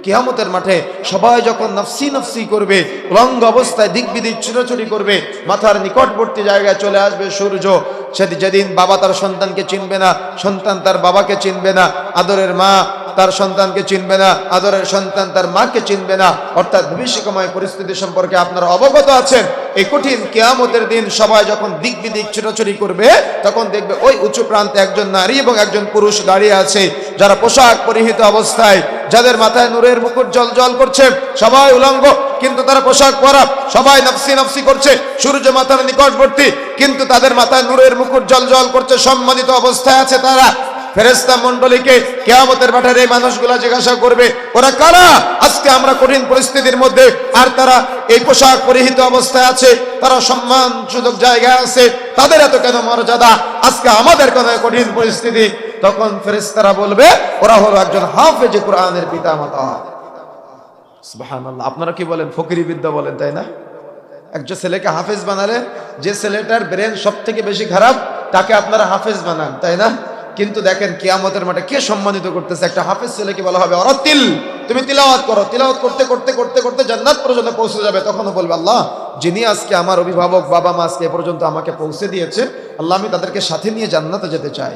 কিয়ামতের মাঠে সবাই যখন নফসি নফসি করবে, উলঙ্গ অবস্থায় দিক বিদিক ছুটোছুটি করবে, মাথার নিকটবর্তী জায়গায় চলে আসবে সূর্য। যেদিন বাবা তার সন্তানকে চিনবে না, সন্তান তার বাবাকে চিনবে না, আদরের মা তার সন্তানকে চিনবে না, আদরের সন্তান তার মাকে চিনবে না। অর্থাৎ ভবিষ্যৎময় পরিস্থিতি সম্পর্কে আপনারা অবগত আছেন। এই কঠিন কিয়ামতের দিন সবাই যখন দিক বিদিক ছোটাছুটি করবে, তখন দেখবে ওই উঁচু প্রান্তে একজন নারী এবং একজন পুরুষ দাঁড়িয়ে আছে, যারা পোশাক পরিহিত অবস্থায়, যাদের মাথায় নূরের মুকুট জ্বল করছে, সবাই উলঙ্গ কিন্তু তারা পোশাক পরা, সবাই নফসি নফসি করছে, সূর্য মাথার নিকটবর্তী কিন্তু তাদের মাথায় নূরের মুকুট জ্বল করছে, সম্মানিত অবস্থায় আছে তারা। ফেরেশতা মণ্ডলীকে কিয়ামতের মাঠে এই মানুষগুলা জিজ্ঞাসা করবে, ওরা কারা? আজকে আমরা কঠিন পরিস্থিতির মধ্যে, আর তারা এই পোশাক পরিহিত অবস্থায় আছে, তারা সম্মানসূচক জায়গায় আছে, তাদের এত কেন মর্যাদা? আজকে আমাদের কেন কঠিন পরিস্থিতি? তখন ফেরেশতারা বলবে, ওরা হলো একজন হাফেজে কোরআনের পিতামাতা। সুবহানাল্লাহ। আপনারা কি বলেন? ফকিরি বিদ্যা বলেন, তাই না? একজন ছেলেকে হাফেজ বানালে, যে ছেলেটার ব্রেন সব থেকে বেশি খারাপ, তাকে আপনারা হাফেজ বানান, তাই না? কিন্তু দেখেন কিয়ামতের মাঠে কে সম্মানিত করতেছে? একটা হাফেজ ছেলেকে বলা হবে, অরাতিল, তুমি তিলাওয়াত করো। তিলাওয়াত করতে করতে করতে করতে জান্নাত পর্যন্ত পৌঁছে যাবে। তখনও বলবে, আল্লাহ, যিনি আজকে আমার অভিভাবক বাবা মা আজকে এ পর্যন্ত আমাকে পৌঁছে দিয়েছে, আল্লাহ, আমি তাদেরকে সাথে নিয়ে জান্নাতে যেতে চাই।